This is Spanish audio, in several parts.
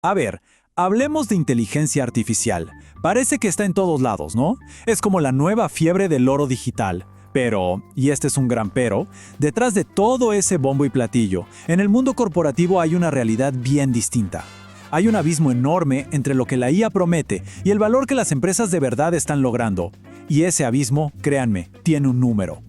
A ver, hablemos de inteligencia artificial. Parece que está en todos lados, ¿no? Es como la nueva fiebre del oro digital. Pero, y este es un gran pero, detrás de todo ese bombo y platillo, en el mundo corporativo hay una realidad bien distinta. Hay un abismo enorme entre lo que la IA promete y el valor que las empresas de verdad están logrando. Y ese abismo, créanme, tiene un número.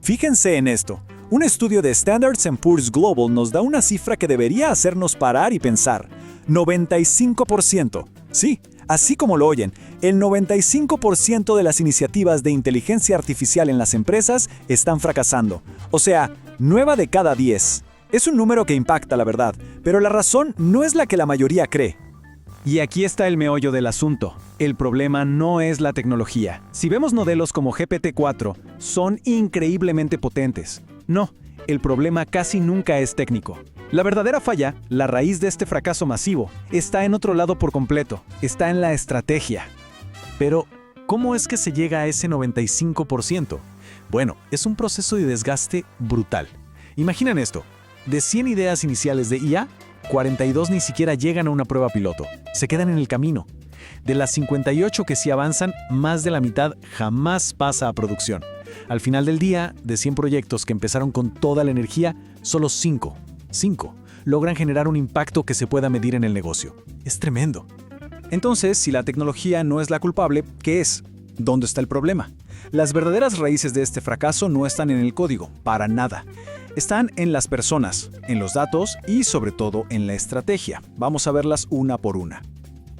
Fíjense en esto. Un estudio de Standards & Poor's Global nos da una cifra que debería hacernos parar y pensar. 95%. Sí, así como lo oyen, el 95% de las iniciativas de inteligencia artificial en las empresas están fracasando. O sea, 9 de cada 10. Es un número que impacta, la verdad, pero la razón no es la que la mayoría cree. Y aquí está el meollo del asunto. El problema no es la tecnología. Si vemos modelos como GPT-4, son increíblemente potentes. No, el problema casi nunca es técnico. La verdadera falla, la raíz de este fracaso masivo, está en otro lado por completo, está en la estrategia. Pero, ¿cómo es que se llega a ese 95%? Bueno, es un proceso de desgaste brutal. Imaginen esto, de 100 ideas iniciales de IA, 42 ni siquiera llegan a una prueba piloto, se quedan en el camino. De las 58 que sí avanzan, más de la mitad jamás pasa a producción. Al final del día, de 100 proyectos que empezaron con toda la energía, solo 5 logran generar un impacto que se pueda medir en el negocio. Es tremendo. Entonces, si la tecnología no es la culpable, ¿qué es? ¿Dónde está el problema? Las verdaderas raíces de este fracaso no están en el código, para nada. Están en las personas, en los datos y, sobre todo, en la estrategia. Vamos a verlas una por una.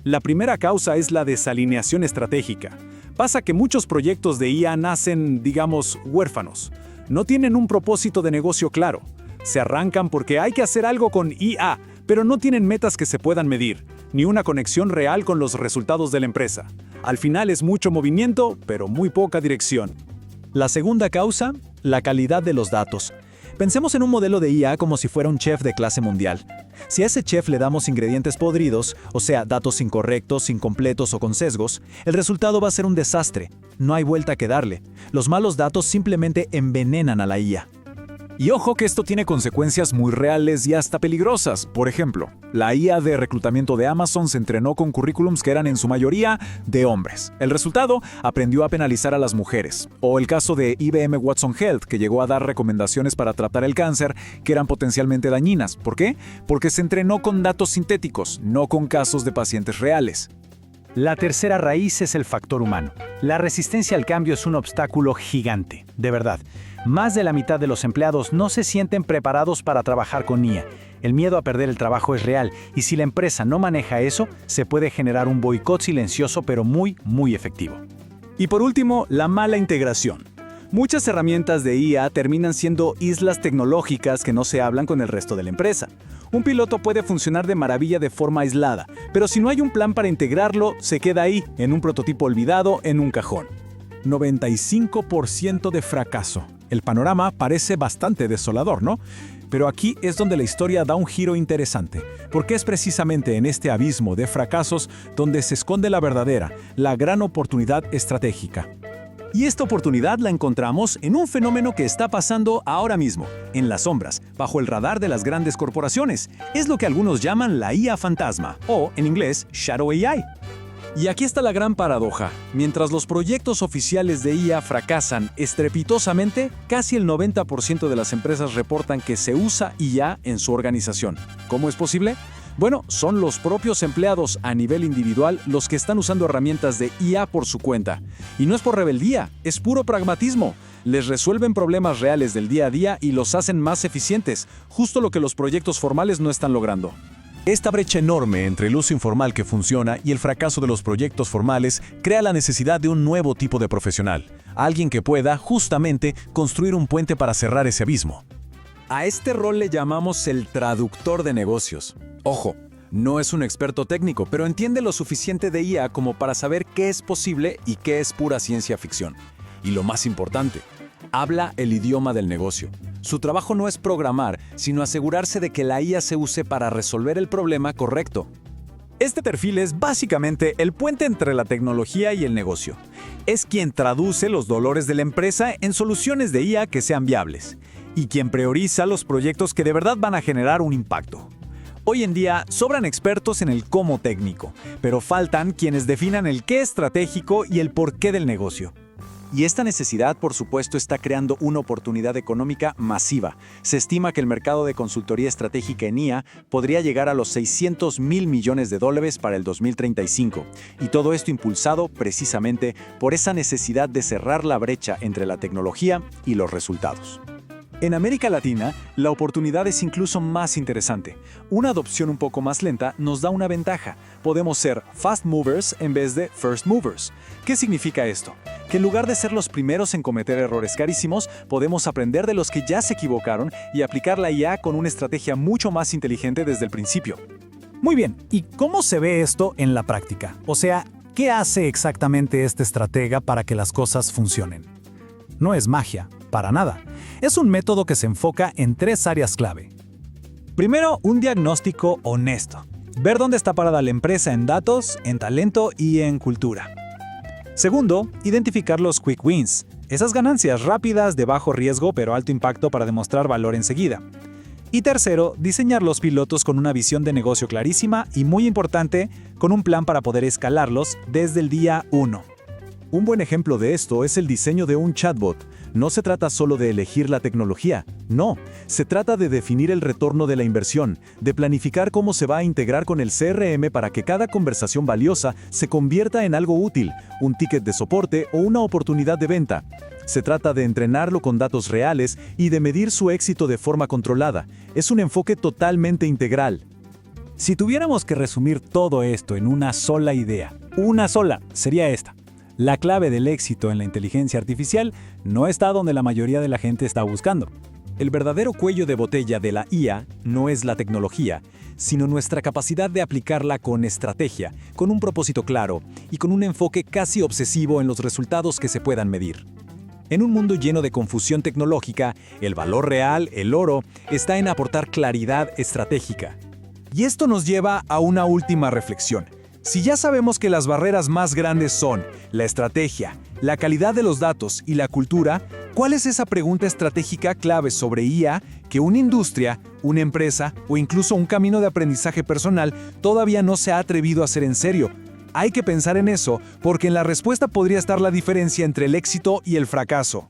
La primera causa es la desalineación estratégica. Pasa que muchos proyectos de IA nacen, digamos, huérfanos. No tienen un propósito de negocio claro. Se arrancan porque hay que hacer algo con IA, pero no tienen metas que se puedan medir, ni una conexión real con los resultados de la empresa. Al final es mucho movimiento, pero muy poca dirección. La segunda causa, la calidad de los datos. Pensemos en un modelo de IA como si fuera un chef de clase mundial. Si a ese chef le damos ingredientes podridos, o sea, datos incorrectos, incompletos o con sesgos, el resultado va a ser un desastre. No hay vuelta que darle. Los malos datos simplemente envenenan a la IA. Y ojo que esto tiene consecuencias muy reales y hasta peligrosas. Por ejemplo, la IA de reclutamiento de Amazon se entrenó con currículums que eran en su mayoría de hombres. El resultado, aprendió a penalizar a las mujeres. O el caso de IBM Watson Health, que llegó a dar recomendaciones para tratar el cáncer que eran potencialmente dañinas. ¿Por qué? Porque se entrenó con datos sintéticos, no con casos de pacientes reales. La tercera raíz es el factor humano. La resistencia al cambio es un obstáculo gigante, de verdad. Más de la mitad de los empleados no se sienten preparados para trabajar con IA. El miedo a perder el trabajo es real, y si la empresa no maneja eso, se puede generar un boicot silencioso pero muy efectivo. Y por último, la mala integración. Muchas herramientas de IA terminan siendo islas tecnológicas que no se hablan con el resto de la empresa. Un piloto puede funcionar de maravilla de forma aislada, pero si no hay un plan para integrarlo, se queda ahí, en un prototipo olvidado, en un cajón. 95% de fracaso. El panorama parece bastante desolador, ¿no? Pero aquí es donde la historia da un giro interesante, porque es precisamente en este abismo de fracasos donde se esconde la verdadera, la gran oportunidad estratégica. Y esta oportunidad la encontramos en un fenómeno que está pasando ahora mismo, en las sombras, bajo el radar de las grandes corporaciones. Es lo que algunos llaman la IA fantasma, o en inglés, Shadow AI. Y aquí está la gran paradoja. Mientras los proyectos oficiales de IA fracasan estrepitosamente, casi el 90% de las empresas reportan que se usa IA en su organización. ¿Cómo es posible? Bueno, son los propios empleados a nivel individual los que están usando herramientas de IA por su cuenta. Y no es por rebeldía, es puro pragmatismo. Les resuelven problemas reales del día a día y los hacen más eficientes, justo lo que los proyectos formales no están logrando. Esta brecha enorme entre el uso informal que funciona y el fracaso de los proyectos formales crea la necesidad de un nuevo tipo de profesional, alguien que pueda, justamente, construir un puente para cerrar ese abismo. A este rol le llamamos el traductor de negocios. Ojo, no es un experto técnico, pero entiende lo suficiente de IA como para saber qué es posible y qué es pura ciencia ficción. Y lo más importante, habla el idioma del negocio. Su trabajo no es programar, sino asegurarse de que la IA se use para resolver el problema correcto. Este perfil es básicamente el puente entre la tecnología y el negocio. Es quien traduce los dolores de la empresa en soluciones de IA que sean viables, y quien prioriza los proyectos que de verdad van a generar un impacto. Hoy en día sobran expertos en el cómo técnico, pero faltan quienes definan el qué estratégico y el porqué del negocio. Y esta necesidad, por supuesto, está creando una oportunidad económica masiva. Se estima que el mercado de consultoría estratégica en IA podría llegar a los 600,000 millones de dólares para el 2035. Y todo esto impulsado precisamente por esa necesidad de cerrar la brecha entre la tecnología y los resultados. En América Latina, la oportunidad es incluso más interesante. Una adopción un poco más lenta nos da una ventaja. Podemos ser fast movers en vez de first movers. ¿Qué significa esto? Que en lugar de ser los primeros en cometer errores carísimos, podemos aprender de los que ya se equivocaron y aplicar la IA con una estrategia mucho más inteligente desde el principio. Muy bien, ¿y cómo se ve esto en la práctica? O sea, ¿qué hace exactamente este estratega para que las cosas funcionen? No es magia, para nada. Es un método que se enfoca en 3 áreas clave. Primero, un diagnóstico honesto. Ver dónde está parada la empresa en datos, en talento y en cultura. Segundo, identificar los quick wins. Esas ganancias rápidas, de bajo riesgo pero alto impacto para demostrar valor enseguida. Y tercero, diseñar los pilotos con una visión de negocio clarísima y, muy importante, con un plan para poder escalarlos desde el día 1. Un buen ejemplo de esto es el diseño de un chatbot. No se trata solo de elegir la tecnología, no, se trata de definir el retorno de la inversión, de planificar cómo se va a integrar con el CRM para que cada conversación valiosa se convierta en algo útil, un ticket de soporte o una oportunidad de venta. Se trata de entrenarlo con datos reales y de medir su éxito de forma controlada. Es un enfoque totalmente integral. Si tuviéramos que resumir todo esto en una sola idea, una sola, sería esta. La clave del éxito en la inteligencia artificial no está donde la mayoría de la gente está buscando. El verdadero cuello de botella de la IA no es la tecnología, sino nuestra capacidad de aplicarla con estrategia, con un propósito claro y con un enfoque casi obsesivo en los resultados que se puedan medir. En un mundo lleno de confusión tecnológica, el valor real, el oro, está en aportar claridad estratégica. Y esto nos lleva a una última reflexión. Si ya sabemos que las barreras más grandes son la estrategia, la calidad de los datos y la cultura, ¿cuál es esa pregunta estratégica clave sobre IA que una industria, una empresa o incluso un camino de aprendizaje personal todavía no se ha atrevido a hacer en serio? Hay que pensar en eso, porque en la respuesta podría estar la diferencia entre el éxito y el fracaso.